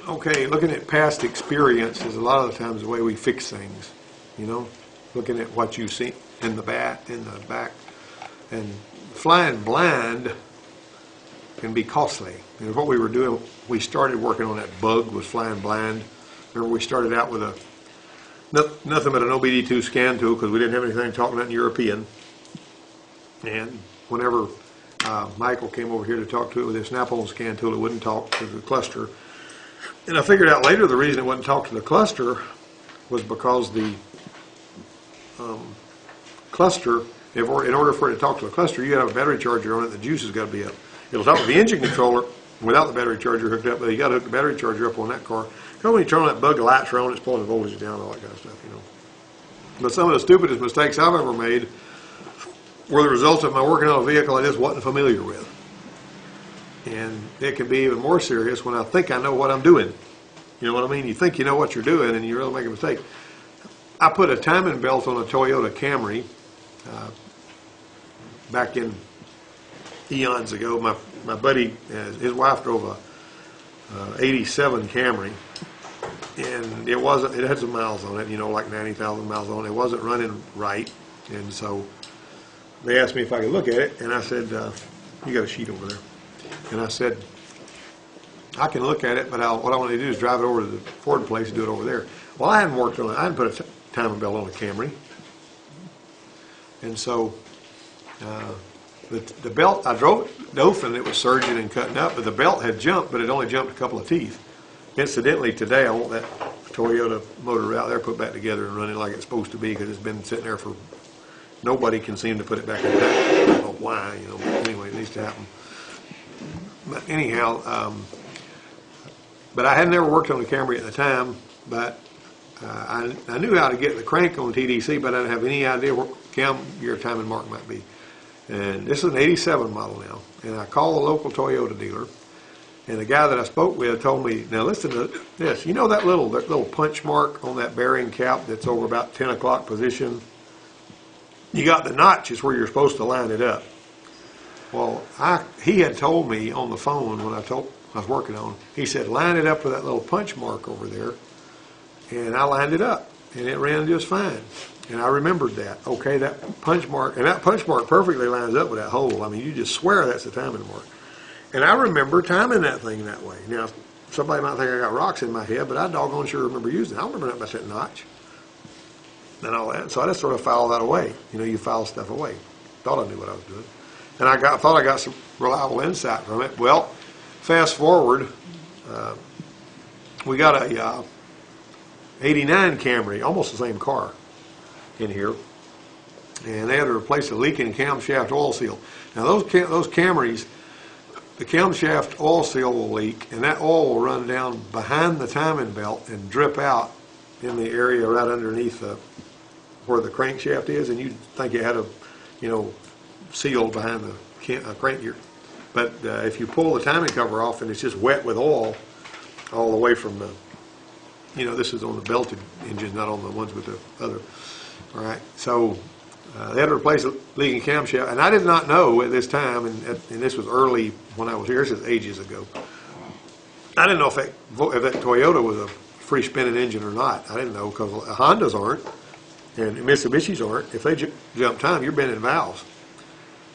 Okay, looking at past experience is a lot of the times the way we fix things, you know, looking at what you see in the back, and flying blind can be costly. And what we were doing, we started working on that bug, was flying blind. Remember, we started out with nothing but an OBD2 scan tool because we didn't have anything talking nothing European. And whenever Michael came over here to talk to it with his snap-on scan tool, it wouldn't talk to the cluster. And I figured out later the reason it wouldn't talk to the cluster was because the cluster, in order for it to talk to the cluster, you got to have a battery charger on it. The juice has got to be up. It'll talk to the engine controller without the battery charger hooked up, but you got to hook the battery charger up on that car. Because when you turn on that bug, the lights are on, it's pulling the voltage down, all that kind of stuff, you know. But some of the stupidest mistakes I've ever made were the result of my working on a vehicle I just wasn't familiar with. And it can be even more serious when I think I know what I'm doing. You know what I mean? You think you know what you're doing and you really make a mistake. I put a timing belt on a Toyota Camry back in eons ago. My buddy, his wife drove a 87 Camry, and it had some miles on it, you know, like 90,000 miles on it. It wasn't running right, and so they asked me if I could look at it, and I said, you got a sheet over there. And I said, I can look at it, but what I want to do is drive it over to the Ford place and do it over there. Well, I hadn't worked on it. I hadn't put a timing belt on a Camry. And so the belt, I drove it and it was surging and cutting up, but the belt had jumped, but it only jumped a couple of teeth. Incidentally, today I want that Toyota motor out there put back together and running like it's supposed to be, because it's been sitting there for, nobody can seem to put it back in. I don't know why, you know, but anyway, it needs to happen. But anyhow, but I had never worked on a Camry at the time, but I knew how to get the crank on TDC, but I didn't have any idea what cam gear timing mark might be. And this is an 87 model now, and I called the local Toyota dealer, and the guy that I spoke with told me, now listen to this, you know that little punch mark on that bearing cap that's over about 10 o'clock position? You got the notch is where you're supposed to line it up. Well, he had told me on the phone when I was working on, he said, line it up with that little punch mark over there. And I lined it up, and it ran just fine. And I remembered that. Okay, that punch mark, and that punch mark perfectly lines up with that hole. I mean, you just swear that's the timing mark. And I remember timing that thing that way. Now, somebody might think I got rocks in my head, but I doggone sure remember using it. I don't remember nothing about that notch and all that. So I just sort of filed that away. You know, you file stuff away. Thought I knew what I was doing. And I thought I got some reliable insight from it. Well, fast forward, we got a 89 Camry, almost the same car in here, and they had to replace a leaking camshaft oil seal. Now those Camrys, the camshaft oil seal will leak, and that oil will run down behind the timing belt and drip out in the area right underneath where the crankshaft is, and you'd think it had a, you know, seal behind the crank gear. But if you pull the timing cover off and it's just wet with oil all the way from the, you know, this is on the belted engine, not on the ones with the other. All right, so they had to replace a leaking camshaft, and I did not know at this time, and this was early when I was here, this is ages ago. I didn't know if that Toyota was a free spinning engine or not. I didn't know, because Hondas aren't, and Mitsubishis aren't. If they jump time, you're bending valves,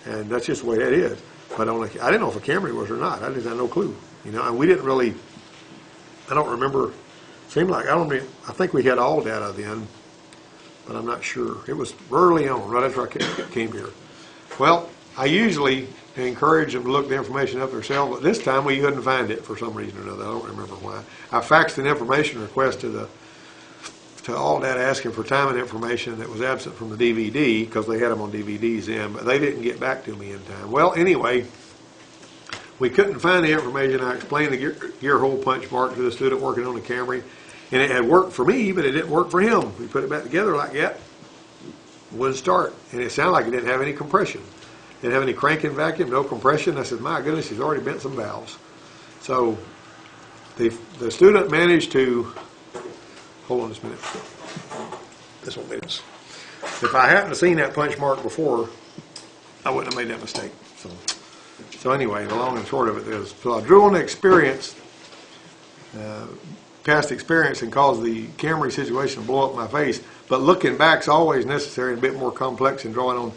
and that's just the way that is. But I didn't know if a Camry was or not. I just had no clue, you know. And we didn't really. I don't remember. Seemed like I think we had all data then, but I'm not sure. It was early on, right after I came here. Well, I usually encourage them to look the information up themselves, but this time we couldn't find it for some reason or another. I don't remember why. I faxed an information request to all data asking for timing information that was absent from the DVD, because they had them on DVDs then, but they didn't get back to me in time. Well, anyway, we couldn't find the information. I explained the gear hole punch mark to the student working on the Camry, and it had worked for me, but it didn't work for him. We put it back together like that, wouldn't start, and it sounded like it didn't have any compression. It didn't have any cranking vacuum, no compression. I said, my goodness, he's already bent some valves. So the student managed to, hold on just a minute. This won't be this. If I hadn't seen that punch mark before, I wouldn't have made that mistake. So anyway, the long and short of it is, so I drew on the experience past experience and caused the Camry situation to blow up my face. But looking back is always necessary and a bit more complex than drawing on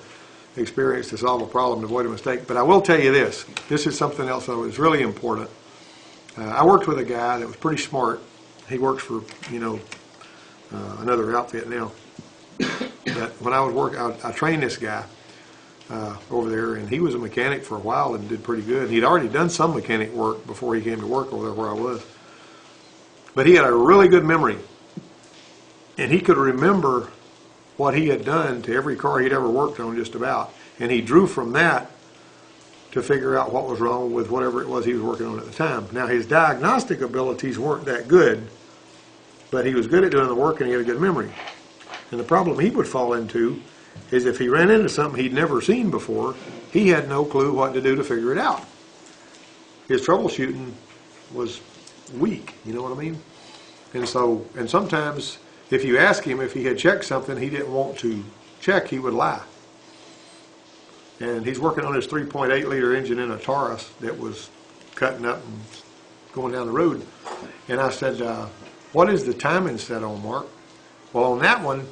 experience to solve a problem and avoid a mistake. But I will tell you this. This is something else that was really important. I worked with a guy that was pretty smart. He works for, another outfit now. But when I was working, I trained this guy over there, and he was a mechanic for a while and did pretty good. He'd already done some mechanic work before he came to work over there where I was. But he had a really good memory, and he could remember what he had done to every car he'd ever worked on just about. And he drew from that to figure out what was wrong with whatever it was he was working on at the time. Now, his diagnostic abilities weren't that good, but he was good at doing the work and he had a good memory. And the problem he would fall into is if he ran into something he'd never seen before, he had no clue what to do to figure it out. His troubleshooting was weak, you know what I mean? And sometimes if you ask him if he had checked something he didn't want to check, he would lie. And he's working on his 3.8 liter engine in a Taurus that was cutting up and going down the road. And I said, what is the timing set on, Mark? Well, on that one,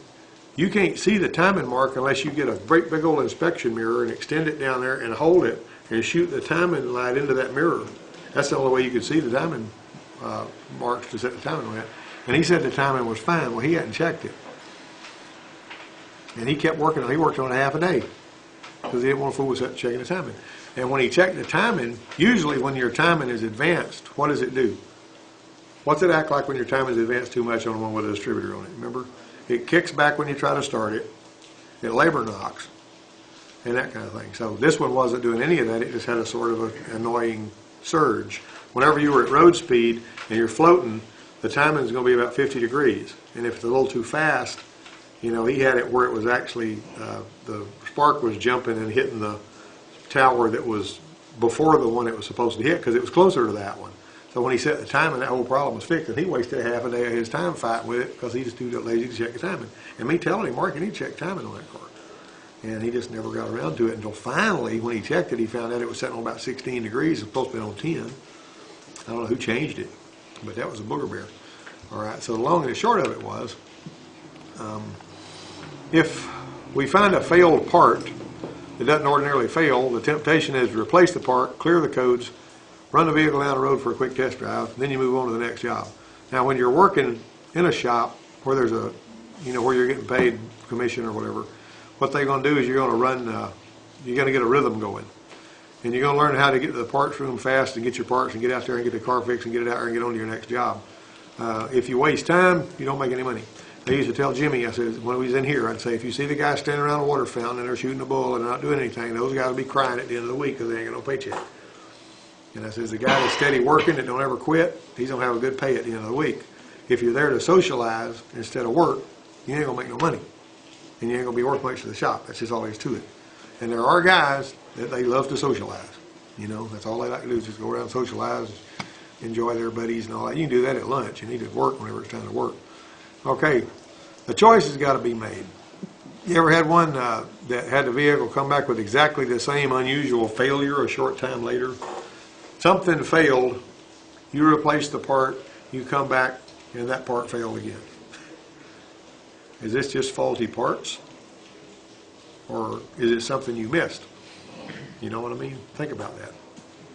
you can't see the timing mark unless you get a great big old inspection mirror and extend it down there and hold it and shoot the timing light into that mirror. That's the only way you could see the timing marks to set the timing on that. And he said the timing was fine. Well, he hadn't checked it. And he kept working on it. He worked on it half a day because he didn't want to fool with checking the timing. And when he checked the timing, usually when your timing is advanced, what does it do? What's it act like when your timing is advanced too much on one with a distributor on it? Remember? It kicks back when you try to start it. It labor knocks and that kind of thing. So this one wasn't doing any of that. It just had a sort of an annoying surge. Whenever you were at road speed and you're floating, the timing is going to be about 50 degrees. And if it's a little too fast, he had it where it was actually, the spark was jumping and hitting the tower that was before the one it was supposed to hit because it was closer to that one. So when he set the timing, that whole problem was fixed, and he wasted half a day of his time fighting with it because he just too lazy to check the timing. And me telling him, Mark, you need to check timing on that car. And he just never got around to it until finally, when he checked it, he found out it was setting on about 16 degrees. It was supposed to be on 10. I don't know who changed it, but that was a booger bear. All right, so the long and the short of it was, if we find a failed part that doesn't ordinarily fail, the temptation is to replace the part, clear the codes, run the vehicle down the road for a quick test drive, then you move on to the next job. Now, when you're working in a shop where there's a, where you're getting paid commission or whatever, what they're going to do is you're going to run, you're going to get a rhythm going. And you're going to learn how to get to the parts room fast and get your parts and get out there and get the car fixed and get it out there and get on to your next job. If you waste time, you don't make any money. I used to tell Jimmy, I said, when we was in here, I'd say, if you see the guy standing around a water fountain and they're shooting a bull and they're not doing anything, those guys will be crying at the end of the week because they ain't got no paycheck. And I says, the guy that's steady working that don't ever quit, he's going to have a good pay at the end of the week. If you're there to socialize instead of work, you ain't going to make no money. And you ain't going to be working much to the shop. That's just all there is to it. And there are guys that they love to socialize. That's all they like to do is just go around and socialize, enjoy their buddies and all that. You can do that at lunch. You need to work whenever it's time to work. Okay, the choice has got to be made. You ever had one that had the vehicle come back with exactly the same unusual failure a short time later? Something failed, you replace the part, you come back, and that part failed again. Is this just faulty parts? Or is it something you missed? You know what I mean? Think about that.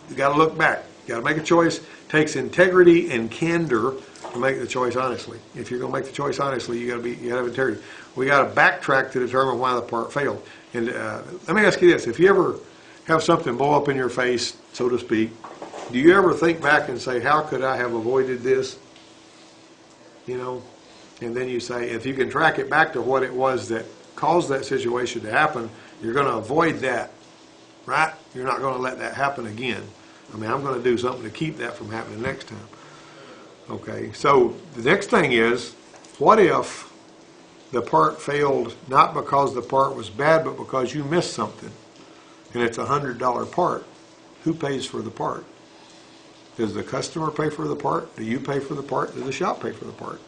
You got to look back. You got to make a choice. It takes integrity and candor to make the choice honestly. If you're going to make the choice honestly, you got to have integrity. We got to backtrack to determine why the part failed. And let me ask you this: if you ever have something blow up in your face, so to speak, do you ever think back and say, how could I have avoided this? And then you say, if you can track it back to what it was that caused that situation to happen, you're going to avoid that, right? You're not going to let that happen again. I'm going to do something to keep that from happening next time. Okay, so the next thing is, what if the part failed not because the part was bad, but because you missed something, and it's a $100 part? Who pays for the part? Does the customer pay for the part? Do you pay for the part? Does the shop pay for the part?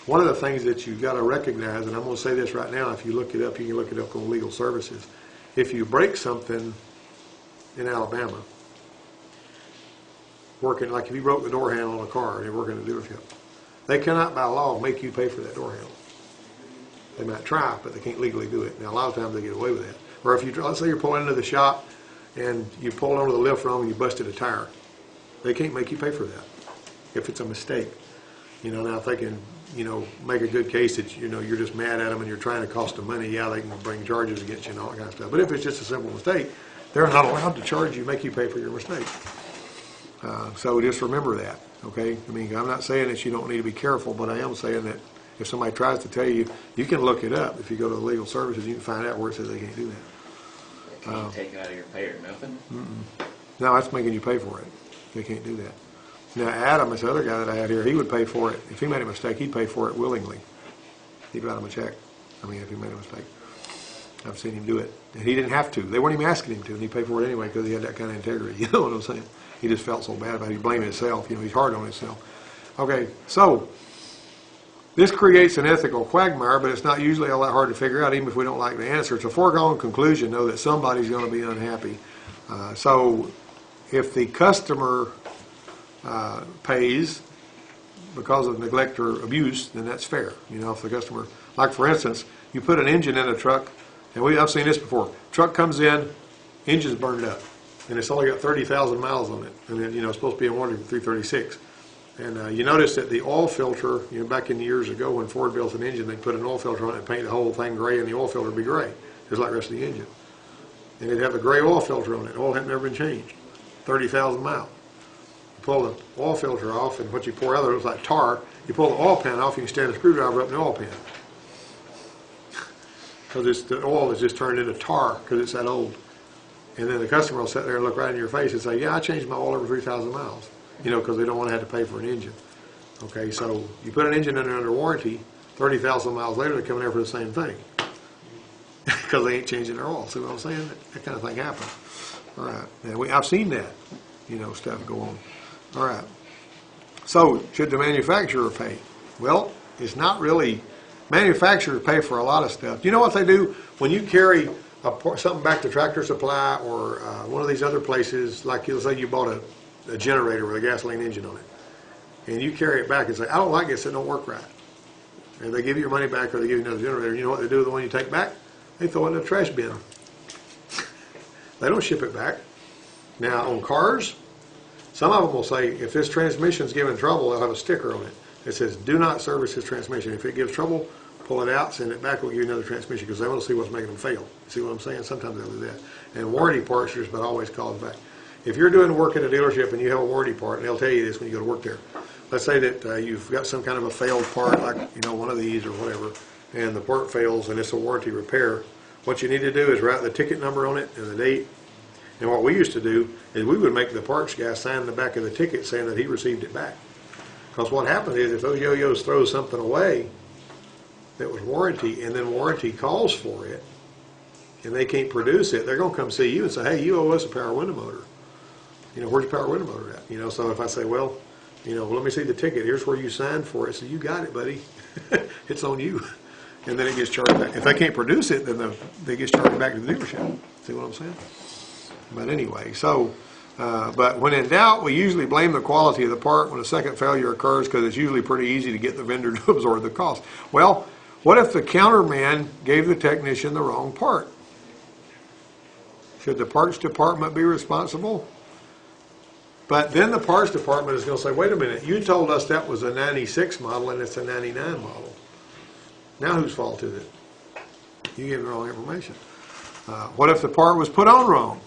One of the things that you've got to recognize, and I'm going to say this right now, if you look it up, you can look it up on legal services. If you break something in Alabama, working, like if you broke the door handle on a car and you're working at a dealership, they cannot by law make you pay for that door handle. They might try, but they can't legally do it. Now a lot of times they get away with that. Or if you, let's say you're pulling into the shop and you pulled onto the lift wrong and you busted a tire, they can't make you pay for that if it's a mistake. You know, now if they can, you know, make a good case that, you know, you're just mad at them and you're trying to cost them money, yeah, they can bring charges against you and all that kind of stuff. But if it's just a simple mistake, they're not allowed to charge you, make you pay for your mistake. So just remember that, okay? I mean, I'm not saying that you don't need to be careful, but I am saying that if somebody tries to tell you, you can look it up. If you go to the legal services, you can find out where it says they can't do that. Can you take it out of your pay or nothing? No, that's making you pay for it. They can't do that. Now, Adam, this other guy that I had here, he would pay for it. If he made a mistake, he'd pay for it willingly. He'd write him a check. I mean, if he made a mistake. I've seen him do it. And he didn't have to. They weren't even asking him to, and he paid for it anyway because he had that kind of integrity. You know what I'm saying? He just felt so bad about it. He blamed himself. You know, he's hard on himself. Okay, so this creates an ethical quagmire, but it's not usually all that hard to figure out, even if we don't like the answer. It's a foregone conclusion, though, that somebody's going to be unhappy. So if the customer pays because of neglect or abuse, then that's fair. You know, if the customer, like for instance, you put an engine in a truck, and I've seen this before. Truck comes in, engine's burned up, and it's only got 30,000 miles on it, and then, you know, it's supposed to be a warranty for 336. And you notice that the oil filter, you know, back in the years ago when Ford built an engine, they'd put an oil filter on it and paint the whole thing gray, and the oil filter would be gray, just like the rest of the engine. And it'd have a gray oil filter on it. Oil had never been changed. 30,000 miles. You pull the oil filter off, and what you pour out of it looks like tar. You pull the oil pan off, you can stand a screwdriver up in the oil pan. Because the oil is just turned into tar because it's that old. And then the customer will sit there and look right in your face and say, yeah, I changed my oil every 3,000 miles. You know, because they don't want to have to pay for an engine. Okay, so you put an engine under warranty, 30,000 miles later they're coming there for the same thing. Because they ain't changing their oil. See what I'm saying? That kind of thing happens. All right. And I've seen that, you know, stuff go on. All right. So should the manufacturer pay? Well, it's not really. Manufacturers pay for a lot of stuff. You know what they do? When you carry something back to Tractor Supply or one of these other places, like let's say you bought a generator with a gasoline engine on it, and you carry it back and say, I don't like it, so it don't work right. And they give you your money back or they give you another generator. You know what they do with the one you take back? They throw it in the trash bin. They don't ship it back. Now, on cars, some of them will say, if this transmission's giving trouble, they'll have a sticker on it that says, do not service this transmission. If it gives trouble, pull it out, send it back, we'll give you another transmission, because they want to see what's making them fail. See what I'm saying? Sometimes they'll do that. And warranty parts are just about always called back. If you're doing work at a dealership and you have a warranty part, and they'll tell you this when you go to work there. Let's say that you've got some kind of a failed part, like, you know, one of these or whatever, and the part fails and it's a warranty repair. What you need to do is write the ticket number on it and the date. And what we used to do is we would make the parts guy sign the back of the ticket saying that he received it back. Because what happens is if those yo-yos throw something away that was warranty, and then warranty calls for it, and they can't produce it, they're going to come see you and say, hey, you owe us a power window motor. You know, where's your power window motor at? You know, so if I say, well, you know, let me see the ticket. Here's where you signed for it. So you got it, buddy. It's on you. And then it gets charged back. If they can't produce it, then they get charged back to the dealership. See what I'm saying? But anyway, so, but when in doubt, we usually blame the quality of the part when a second failure occurs because it's usually pretty easy to get the vendor to absorb the cost. Well, what if the counterman gave the technician the wrong part? Should the parts department be responsible? But then the parts department is going to say, wait a minute, you told us that was a 96 model and it's a 99 model. Now whose fault is it? You gave the wrong information. What if the part was put on wrong?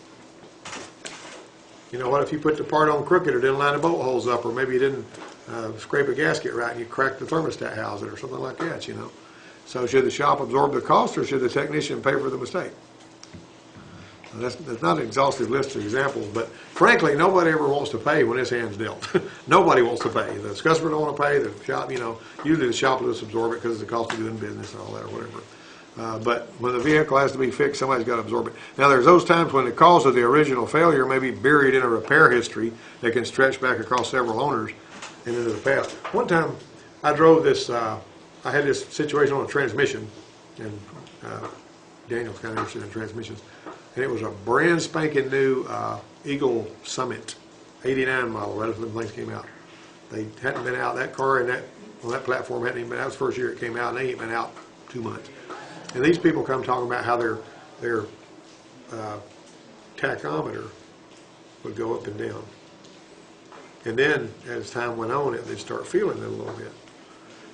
You know, what if you put the part on crooked or didn't line the bolt holes up, or maybe you didn't scrape a gasket right and you cracked the thermostat housing or something like that, you know. So should the shop absorb the cost or should the technician pay for the mistake? That's not an exhaustive list of examples, but frankly, nobody ever wants to pay when this hand's dealt. Nobody wants to pay. The customer don't want to pay. The shop, you know, usually the shop will just absorb it because of the cost of doing business and all that or whatever. But when the vehicle has to be fixed, somebody's got to absorb it. Now, there's those times when the cause of the original failure may be buried in a repair history that can stretch back across several owners and into the past. One time, I drove this, I had this situation on a transmission, and Daniel's kind of interested in transmissions. And it was a brand spanking new Eagle Summit '89 model, right when the things came out. They hadn't been out, that car and that platform hadn't even been out. It was the first year it came out, and they ain't been out 2 months. And these people come talking about how their tachometer would go up and down. And then, as time went on, they'd start feeling it a little bit.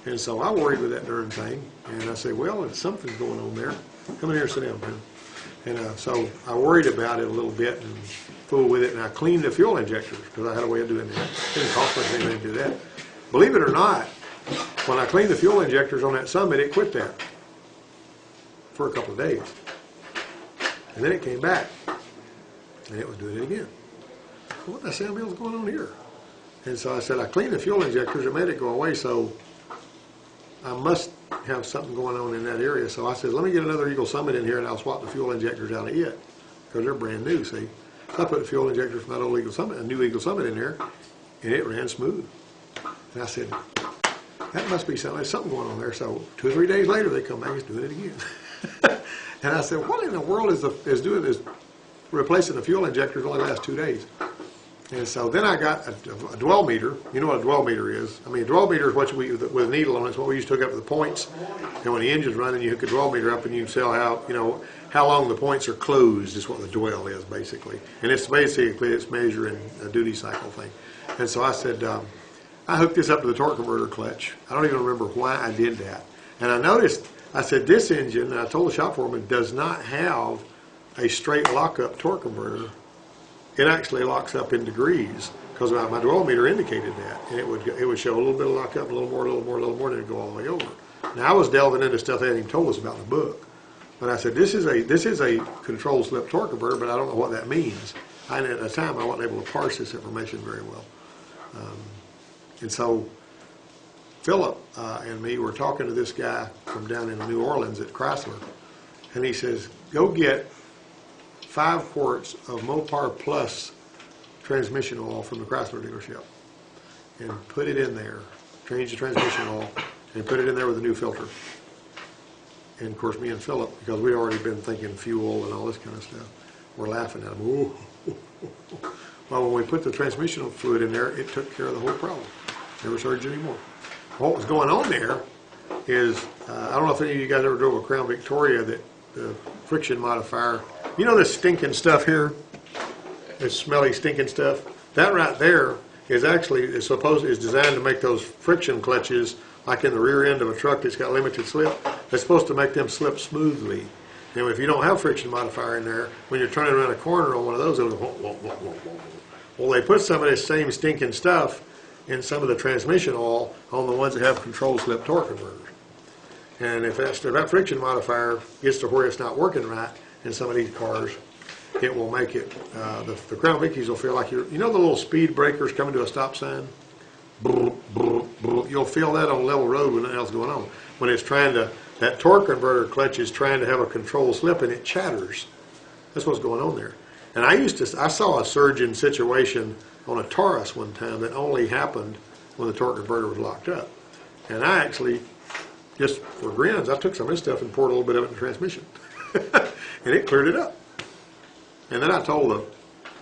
And so I worried with that darn thing, and I said, well, if something's going on there, come in here and sit down, man. And so I worried about it a little bit and fooled with it, and I cleaned the fuel injectors because I had a way of doing that. It didn't cost much anything to do that. Believe it or not, when I cleaned the fuel injectors on that Summit, it quit that for a couple of days. And then it came back, and it was doing it again. What the hell is going on here? And so I said, I cleaned the fuel injectors and made it go away, so I must have something going on in that area. So I said, let me get another Eagle Summit in here, and I'll swap the fuel injectors out of it, because they're brand new, see? So I put the fuel injectors from that old Eagle Summit, a new Eagle Summit in there, and it ran smooth. And I said, that must be something. There's something going on there. So 2 or 3 days later, they come back and doing it again. And I said, what in the world is doing this? Replacing the fuel injectors only lasts 2 days. And so then I got a dwell meter. You know what a dwell meter is? I mean, a dwell meter is what we, with a needle on it, it's what we used to hook up to the points. And when the engine's running, you hook a dwell meter up and you can tell how long the points are closed is what the dwell is, basically. And it's basically, it's measuring a duty cycle thing. And so I said, I hooked this up to the torque converter clutch. I don't even remember why I did that. And I noticed, I said, this engine, and I told the shop foreman, does not have a straight lockup torque converter. It actually locks up in degrees, because my dwell meter indicated that. And it would show a little bit of lockup, a little more, a little more, a little more, and it would go all the way over. Now, I was delving into stuff they hadn't even told us about in the book. But I said, this is a control slip torque converter, but I don't know what that means. At the time, I wasn't able to parse this information very well. And so Philip and me were talking to this guy from down in New Orleans at Chrysler, and he says, go get 5 quarts of Modifier Plus transmission oil from the Chrysler dealership and put it in there, change the transmission oil, and put it in there with a new filter. And of course, me and Philip, because we'd already been thinking fuel and all this kind of stuff, we're laughing at him. Ooh. Well, when we put the transmission fluid in there, it took care of the whole problem. Never surged anymore. What was going on there is, I don't know if any of you guys ever drove a Crown Victoria, that the friction modifier, you know this stinking stuff here? This smelly stinking stuff? That right there is actually, is designed to make those friction clutches, like in the rear end of a truck that's got limited slip, it's supposed to make them slip smoothly. And if you don't have friction modifier in there, when you're turning around a corner on one of those, it'll go whoa, whoa, whoa, whoa, whoa. Well, they put some of this same stinking stuff in some of the transmission oil on the ones that have control slip torque converters. And if that friction modifier gets to where it's not working right in some of these cars, it will make it, the Crown Vickies will feel like you know the little speed breakers coming to a stop sign? Brr, brr, brr. You'll feel that on a level road when nothing else is going on. When it's trying to, that torque converter clutch is trying to have a control slip and it chatters. That's what's going on there. And I saw a surging situation on a Taurus one time that only happened when the torque converter was locked up. And I actually, just for grins, I took some of this stuff and poured a little bit of it in the transmission. And it cleared it up. And then I told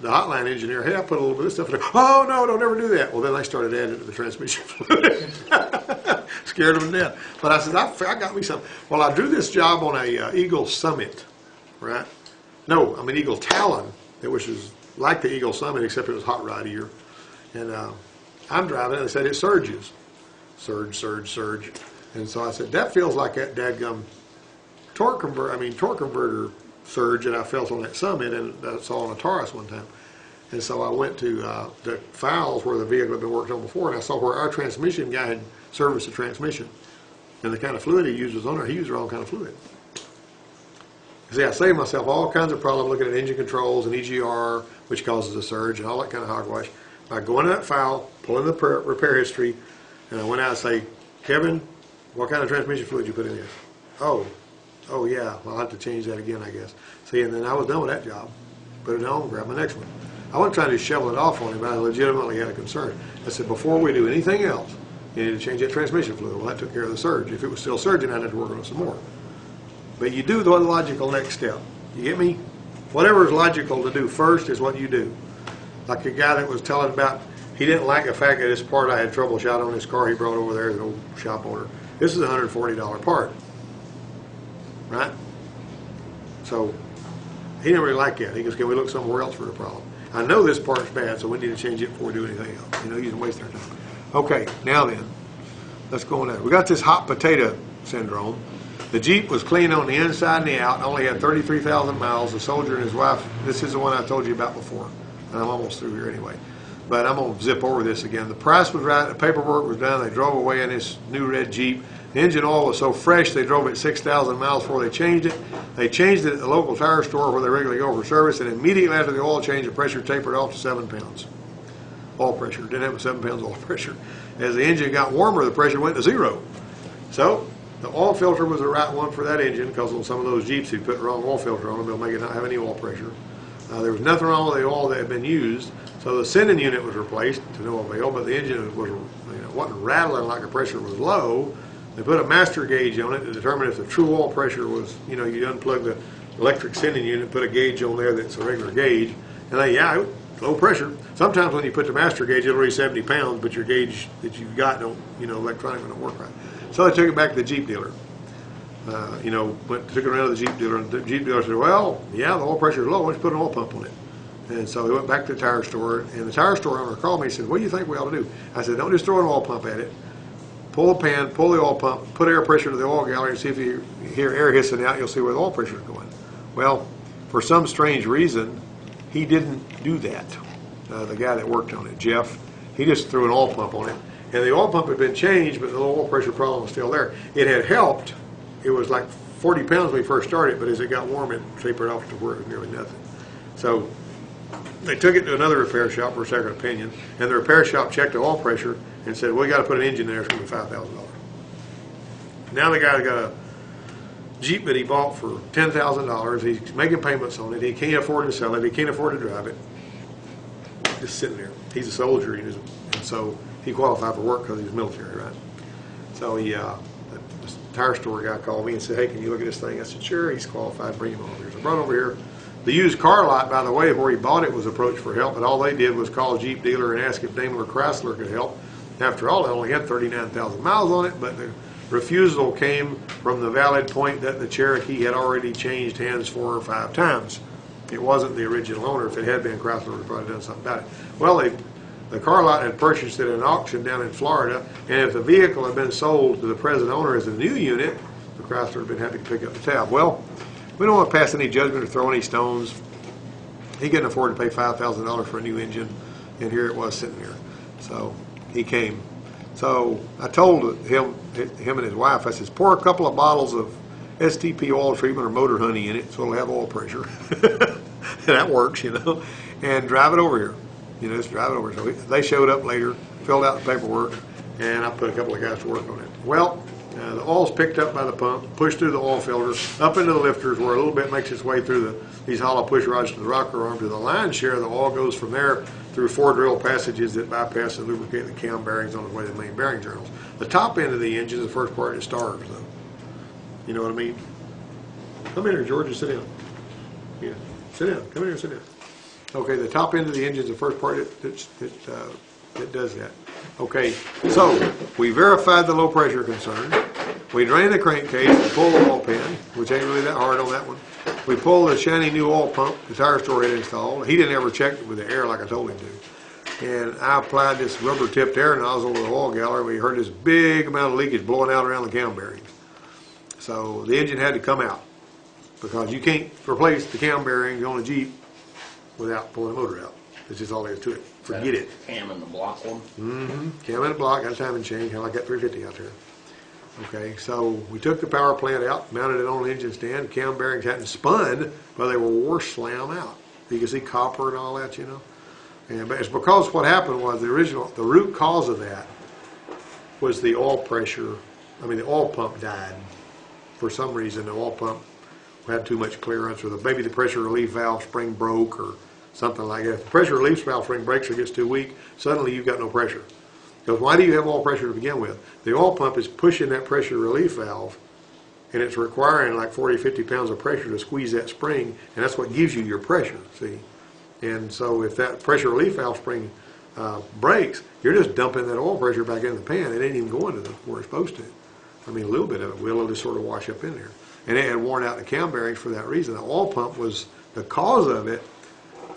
the hotline engineer, hey, I put a little bit of stuff in there. Oh, no, don't ever do that. Well, then I started adding it to the transmission fluid. Scared them to death. But I said, I got me some. Well, I drew this job on a Eagle Summit, right? No, I mean Eagle Talon, which is like the Eagle Summit, except it was hot rodier. And I'm driving, and they said it surges. Surge, surge, surge. And so I said, that feels like that dadgum torque converter surge that I felt on that Summit, and that I saw on a Taurus one time. And so I went to the files where the vehicle had been worked on before, and I saw where our transmission guy had serviced the transmission. And the kind of fluid he used was on there. He used the wrong kind of fluid. See, I saved myself all kinds of problems looking at engine controls and EGR, which causes a surge, and all that kind of hogwash, by going to that file, pulling the repair history, and I went out and say, Kevin, what kind of transmission fluid did you put in this? Oh yeah, well, I'll have to change that again, I guess. See, and then I was done with that job. Put it on, grab my next one. I wasn't trying to shovel it off on him, but I legitimately had a concern. I said, before we do anything else, you need to change that transmission fluid. Well, that took care of the surge. If it was still surging, I'd have to work on it some more. But you do the logical next step. You get me? Whatever is logical to do first is what you do. Like a guy that was telling about, he didn't like the fact that this part I had trouble shot on this car he brought over there as an old shop owner. This is a $140 part, right? So he didn't really like that. He goes, can we look somewhere else for the problem? I know this part's bad, so we need to change it before we do anything else. You know, you can waste our time. Okay, now then, let's go on that. We got this hot potato syndrome. The Jeep was clean on the inside and the out, only had 33,000 miles. The soldier and his wife, this is the one I told you about before, and I'm almost through here anyway. But I'm going to zip over this again. The price was right, the paperwork was done, they drove away in this new red Jeep. The engine oil was so fresh, they drove it 6,000 miles before they changed it. They changed it at the local tire store where they regularly go for service, and immediately after the oil change, the pressure tapered off to 7 pounds. Oil pressure, didn't have a 7 pounds oil pressure. As the engine got warmer, the pressure went to 0. So, the oil filter was the right one for that engine, because on some of those Jeeps, if you put the wrong oil filter on them, they'll make it not have any oil pressure. There was nothing wrong with the oil that had been used, so the sending unit was replaced to no avail, but the engine was, wasn't rattling like the pressure was low. They put a master gauge on it to determine if the true oil pressure was, you unplug the electric sending unit, put a gauge on there that's a regular gauge, and yeah, low pressure. Sometimes when you put the master gauge, it'll read 70 pounds, but your gauge that you've got don't, electronically don't work right. So they took it back to the Jeep dealer. Took it around to the Jeep dealer, and the Jeep dealer said, well, yeah, the oil pressure is low, let's put an oil pump on it. And so he went back to the tire store, and the tire store owner called me and said, what do you think we ought to do? I said, don't just throw an oil pump at it. Pull the pan, pull the oil pump, put air pressure to the oil gallery, and see if you hear air hissing out, you'll see where the oil pressure is going. Well, for some strange reason, he didn't do that. The guy that worked on it, Jeff, he just threw an oil pump on it. And the oil pump had been changed, but the oil pressure problem was still there. It had helped. It was like 40 pounds when we first started, but as it got warm, it tapered off to where it was nearly nothing. So they took it to another repair shop for a second opinion, and the repair shop checked the oil pressure and said, well, we got to put an engine there, it's going to be $5,000. Now the guy's got a Jeep that he bought for $10,000. He's making payments on it. He can't afford to sell it. He can't afford to drive it. Just sitting there. He's a soldier, and so he qualified for work because he was military, right? So the tire store guy called me and said, hey, can you look at this thing? I said, sure, he's qualified, bring him over here. So I brought him over here. The used car lot, by the way, where he bought it was approached for help, and all they did was call a Jeep dealer and ask if Daimler Chrysler could help. After all, it only had 39,000 miles on it, but the refusal came from the valid point that the Cherokee had already changed hands 4 or 5 times. It wasn't the original owner. If it had been, Chrysler would have probably done something about it. Well, the car lot had purchased it at an auction down in Florida, and if the vehicle had been sold to the present owner as a new unit, the Chrysler would have been happy to pick up the tab. Well, we don't want to pass any judgment or throw any stones. He couldn't afford to pay $5,000 for a new engine, and here it was sitting there. So he came. So I told him and his wife, I says, pour a couple of bottles of STP oil treatment or motor honey in it so it'll have oil pressure. That works, and drive it over here. Just drive it over. So they showed up later, filled out the paperwork, and I put a couple of guys to work on it. Well, the oil's picked up by the pump, pushed through the oil filter, up into the lifters where a little bit makes its way through these hollow push rods to the rocker arm. To the lion's share, the oil goes from there through 4 drill passages that bypass and lubricate the cam bearings on the way to the main bearing journals. The top end of the engine is the first part that starves, though. You know what I mean? Come in here, George, and sit down. Yeah, sit down. Come in here and sit down. Okay, the top end of the engine is the first part that does that. Okay, so we verified the low pressure concern. We drained the crankcase, we pulled the oil pan, which ain't really that hard on that one. We pulled the shiny new oil pump the tire store had installed. He didn't ever check it with the air like I told him to. And I applied this rubber tipped air nozzle to the oil gallery. We heard this big amount of leakage blowing out around the cam bearings. So the engine had to come out because you can't replace the cam bearings on a Jeep without pulling the motor out. That's just all there is to it. Forget it. Cam in the block one? Mm-hmm. Cam in the block, got a timing chain, kind of like that 350 out there. Okay, so we took the power plant out, mounted it on the engine stand. Cam bearings hadn't spun, but they were wore slam out. You can see copper and all that, And but it's because what happened was the root cause of that was the oil pressure. The oil pump died. For some reason, the oil pump had too much clearance, or maybe the pressure relief valve spring broke, or something like that. If the pressure relief valve spring breaks or gets too weak, suddenly you've got no pressure. Because why do you have oil pressure to begin with? The oil pump is pushing that pressure relief valve, and it's requiring like 40, 50 pounds of pressure to squeeze that spring, and that's what gives you your pressure, see? And so if that pressure relief valve spring breaks, you're just dumping that oil pressure back in the pan. It ain't even going to where it's supposed to. I mean, a little bit of it will just sort of wash up in there. And it had worn out the cam bearings for that reason. The oil pump was the cause of it,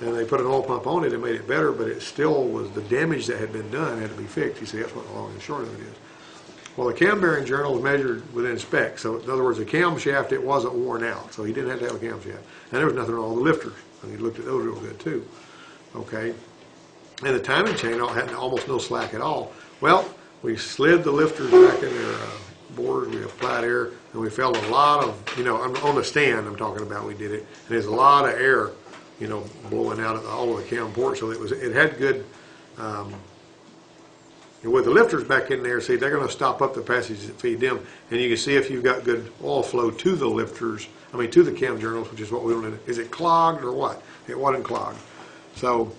and they put an oil pump on it and made it better, but it still was the damage that had been done had to be fixed. You see, that's what the long and short of it is. Well, the cam bearing journal is measured within spec. So in other words, the cam shaft, it wasn't worn out. So he didn't have to have a cam shaft. And there was nothing wrong with the lifters. And he looked at those real good too. Okay. And the timing chain had almost no slack at all. Well, we slid the lifters back in their boards. We applied air, and we felt a lot of, on the stand I'm talking about, we did it. And there's a lot of air, blowing out of all of the cam ports. So it had good, and with the lifters back in there, see, they're going to stop up the passage that feed them. And you can see if you've got good oil flow to the lifters, to the cam journals, which is what we wanted. Is it clogged or what? It wasn't clogged. So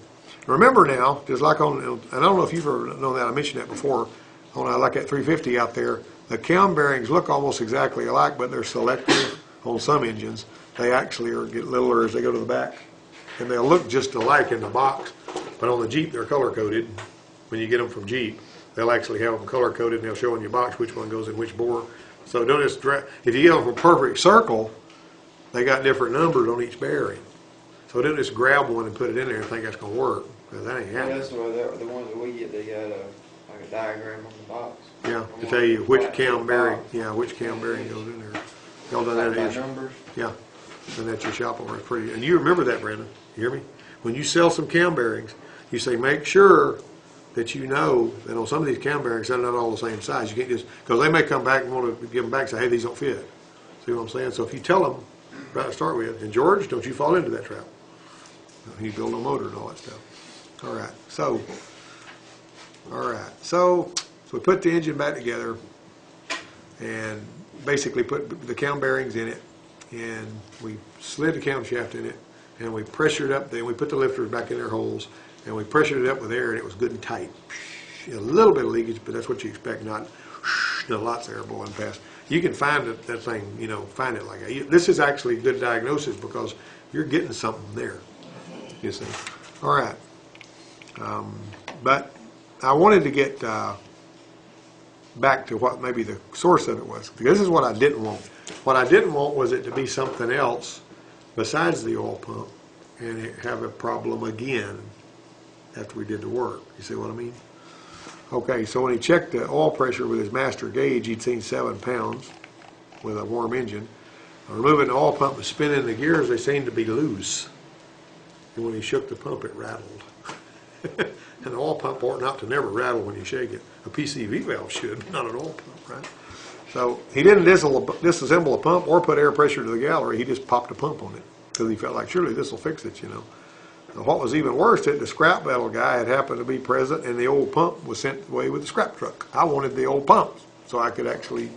remember now, just like on, and I don't know if you've ever known that, I mentioned that before, on like that 350 out there, the cam bearings look almost exactly alike, but they're selective on some engines. They actually get littler as they go to the back. And they'll look just alike in the box, but on the Jeep, they're color-coded. When you get them from Jeep, they'll actually have them color-coded, and they'll show in your box which one goes in which bore. So don't just if you get them from Perfect Circle, they got different numbers on each bearing. So don't just grab one and put it in there and think that's going to work, because that ain't happening. Yeah, that's why the ones that we get, they got like a diagram on the box. Yeah, to tell you which cam bearing, which cam bearing goes in there. Y'all done that at your numbers? Yeah, and at your shop over. It's pretty. And you remember that, Brenna? You hear me? When you sell some cam bearings, you say make sure that you know that on some of these cam bearings, they're not all the same size. You can't just, because they may come back and want to give them back and say, hey, these don't fit. See what I'm saying? So if you tell them right to start with, and George, don't you fall into that trap. You build a motor and all that stuff. All right. So we put the engine back together and basically put the cam bearings in it, and we slid the camshaft in it, and we pressured up. Then we put the lifters back in their holes, and we pressured it up with air, and it was good and tight. A little bit of leakage, but that's what you expect, not lots of air blowing past. You can find that thing, find it like that. This is actually good diagnosis because you're getting something there, you see. All right. But I wanted to get back to what maybe the source of it was. This is what I didn't want. What I didn't want was it to be something else besides the oil pump and it have a problem again after we did the work. You see what I mean? Okay, so when he checked the oil pressure with his master gauge, he'd seen 7 pounds with a warm engine. Removing the oil pump and spinning the gears, they seemed to be loose. And when he shook the pump, it rattled. And the oil pump ought not to never rattle when you shake it. A PCV valve should, but not an oil pump, right? So he didn't disassemble a pump or put air pressure to the gallery. He just popped a pump on it because he felt like surely this will fix it, Now, what was even worse, that the scrap metal guy had happened to be present, and the old pump was sent away with the scrap truck. I wanted the old pump so I could actually,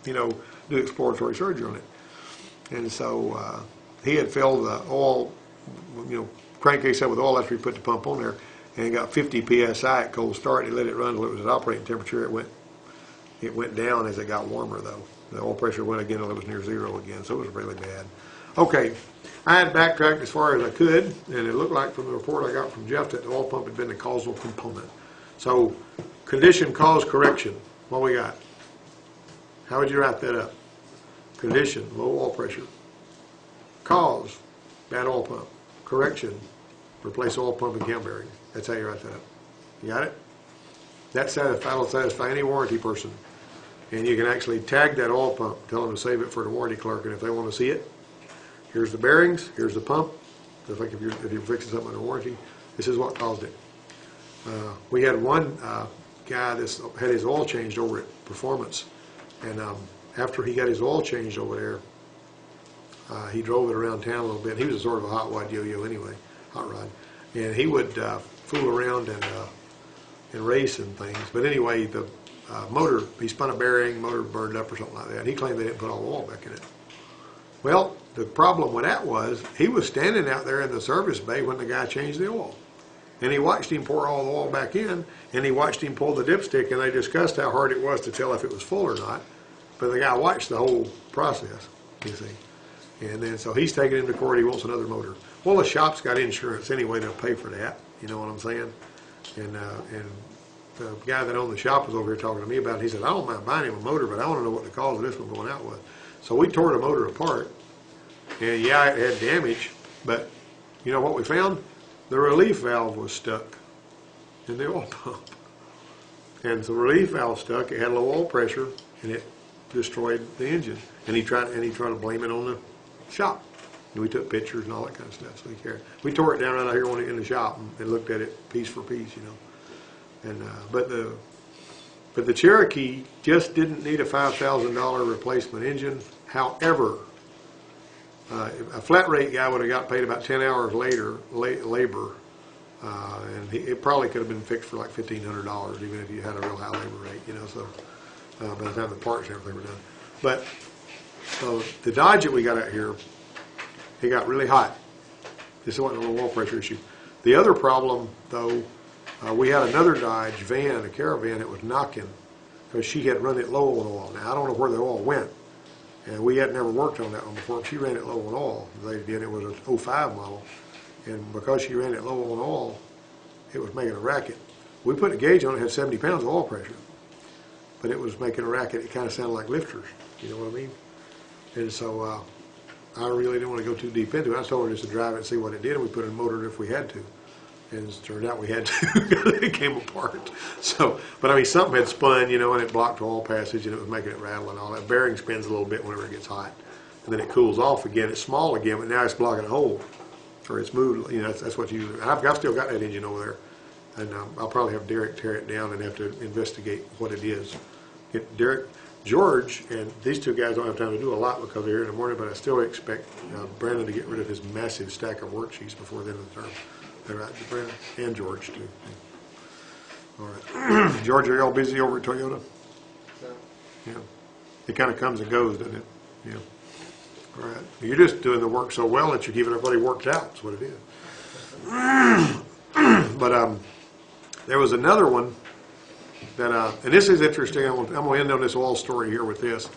do exploratory surgery on it. And so he had filled the oil, crankcase up with oil after he put the pump on there, and got 50 psi at cold start. He let it run until it was at operating temperature. It went down as it got warmer, though. The oil pressure went again until it was near zero again, so it was really bad. Okay, I had backtracked as far as I could, and it looked like from the report I got from Jeff that the oil pump had been the causal component. So, condition, cause, correction. What we got? How would you write that up? Condition, low oil pressure. Cause, bad oil pump. Correction, replace oil pump and cam bearing. That's how you write that up. You got it? That'll satisfy any warranty person. And you can actually tag that oil pump, tell them to save it for the warranty clerk, and if they want to see it, here's the bearings, here's the pump. Just like if you're fixing something under warranty, this is what caused it. We had one guy that had his oil changed over at Performance, and after he got his oil changed over there, he drove it around town a little bit. He was a sort of a hot rod yo-yo anyway, hot rod, and he would fool around and race and things. But anyway, the motor, he spun a bearing, motor burned up or something like that. And he claimed they didn't put all the oil back in it. Well, the problem with that was he was standing out there in the service bay when the guy changed the oil. And he watched him pour all the oil back in, and he watched him pull the dipstick, and they discussed how hard it was to tell if it was full or not. But the guy watched the whole process, you see. And then, so he's taking him to court, he wants another motor. Well, the shop's got insurance anyway, they'll pay for that, you know what I'm saying? And the guy that owned the shop was over here talking to me about it. He said, I don't mind buying him a motor, but I want to know what the cause of this one going out was. So we tore the motor apart, and yeah, it had damage, but you know what we found? The relief valve was stuck in the oil pump. And the relief valve stuck, it had low oil pressure, and it destroyed the engine. And he tried to blame it on the shop. And we took pictures and all that kind of stuff, so he cared. We tore it down right out here in the shop and looked at it piece for piece, you know. And but the Cherokee just didn't need a $5,000 replacement engine. However, a flat rate guy would have got paid about 10 hours later labor, and it probably could have been fixed for like $1,500, even if you had a real high labor rate, you know. So by the time the parts and everything were done, but the Dodge that we got out here, it got really hot. This wasn't a low oil pressure issue. The other problem, though. We had another Dodge van, a Caravan, that was knocking because she had run it low on oil. Now, I don't know where the oil went, and we had never worked on that one before. She ran it low on oil. They did. It was a 05 model, and because she ran it low on oil, it was making a racket. We put a gauge on it, had 70 pounds of oil pressure, but it was making a racket. It kind of sounded like lifters, you know what I mean? And so I really didn't want to go too deep into it. I told her just to drive it and see what it did, and we put it in motor if we had to. And it turned out we had to. It came apart. So, but I mean, something had spun, you know, and it blocked oil passage, and it was making it rattle and all that. Bearing spins a little bit whenever it gets hot, and then it cools off again. It's small again, but now it's blocking a hole, or it's moved. You know, that's what you. I've still got that engine over there, and I'll probably have Derek tear it down and have to investigate what it is. Derek, George, and these two guys don't have time to do a lot because they're here in the morning, but I still expect Brenna to get rid of his massive stack of worksheets before the end of the term. They're right, Brenna and George too. All right, George, are y'all busy over at Toyota? So, Yeah, it kind of comes and goes, doesn't it? Yeah. All right, you're just doing the work so well that you're keeping everybody worked out. That's what it is. But there was another one that, and this is interesting. I'm going to end on this oil story here with this.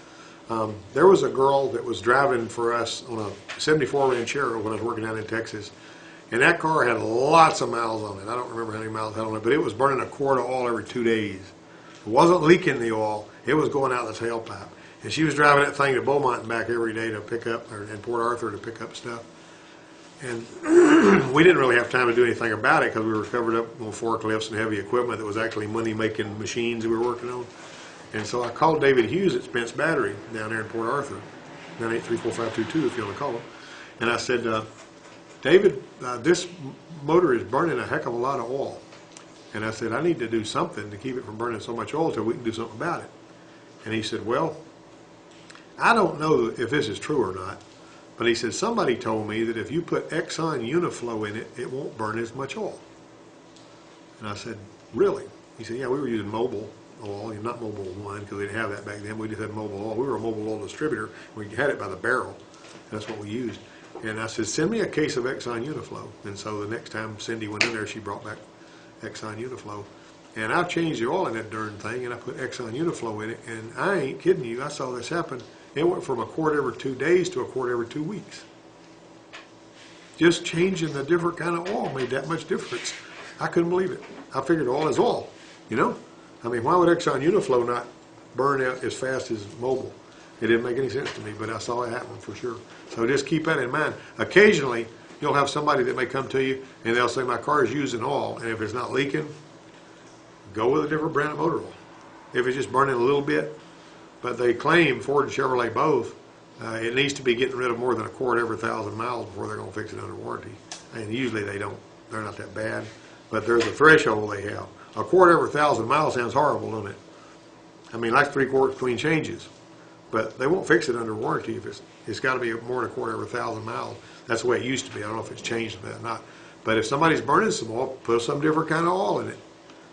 There was a girl that was driving for us on a 74 Ranchero when I was working down in Texas. And that car had lots of miles on it. I don't remember how many miles it had on it, but it was burning a quart of oil every 2 days. It wasn't leaking the oil. It was going out the tailpipe. And she was driving that thing to Beaumont and back every day to pick up, or in Port Arthur to pick up stuff. And we didn't really have time to do anything about it because we were covered up on forklifts and heavy equipment that was actually money-making machines that we were working on. And so I called David Hughes at Spence Battery down there in Port Arthur, 9834522 if you want to call him. And I said, David, this motor is burning a heck of a lot of oil. And I said, I need to do something to keep it from burning so much oil until we can do something about it. And he said, well, I don't know if this is true or not, but he said, somebody told me that if you put Exxon Uniflow in it, it won't burn as much oil. And I said, really? He said, yeah, we were using Mobil oil, not Mobil 1, because they didn't have that back then. We just had Mobil oil. We were a Mobil oil distributor. We had it by the barrel. That's what we used. And I said, send me a case of Exxon Uniflow. And so the next time Cindy went in there, she brought back Exxon Uniflow. And I've changed the oil in that darn thing, and I put Exxon Uniflow in it. And I ain't kidding you. I saw this happen. It went from a quart every 2 days to a quart every 2 weeks. Just changing the different kind of oil made that much difference. I couldn't believe it. I figured oil is oil, you know? I mean, why would Exxon Uniflow not burn out as fast as Mobil? It didn't make any sense to me, but I saw it happen for sure. So just keep that in mind. Occasionally, you'll have somebody that may come to you and they'll say, my car is using oil, and if it's not leaking, go with a different brand of motor oil. If it's just burning a little bit, but they claim, Ford and Chevrolet both, it needs to be getting rid of more than a quart every 1,000 miles before they're going to fix it under warranty. And usually they don't. They're not that bad. But there's a threshold they have. A quart every 1,000 miles sounds horrible, doesn't it? I mean, like 3 quarts between changes. But they won't fix it under warranty if it's got to be more than a quart every 1,000 miles. That's the way it used to be. I don't know if it's changed or not. But if somebody's burning some oil, put some different kind of oil in it.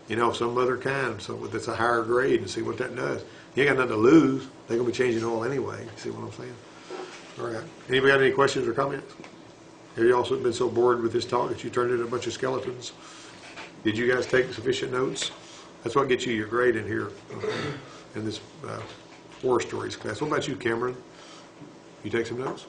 You know, some other kind, so that's a higher grade, and see what that does. You ain't got nothing to lose. They're going to be changing oil anyway. See what I'm saying? All right. Anybody got any questions or comments? Have you also been so bored with this talk that you turned into a bunch of skeletons? Did you guys take sufficient notes? That's what gets you your grade in here, in this war stories class. What about you, Cameron? You take some notes?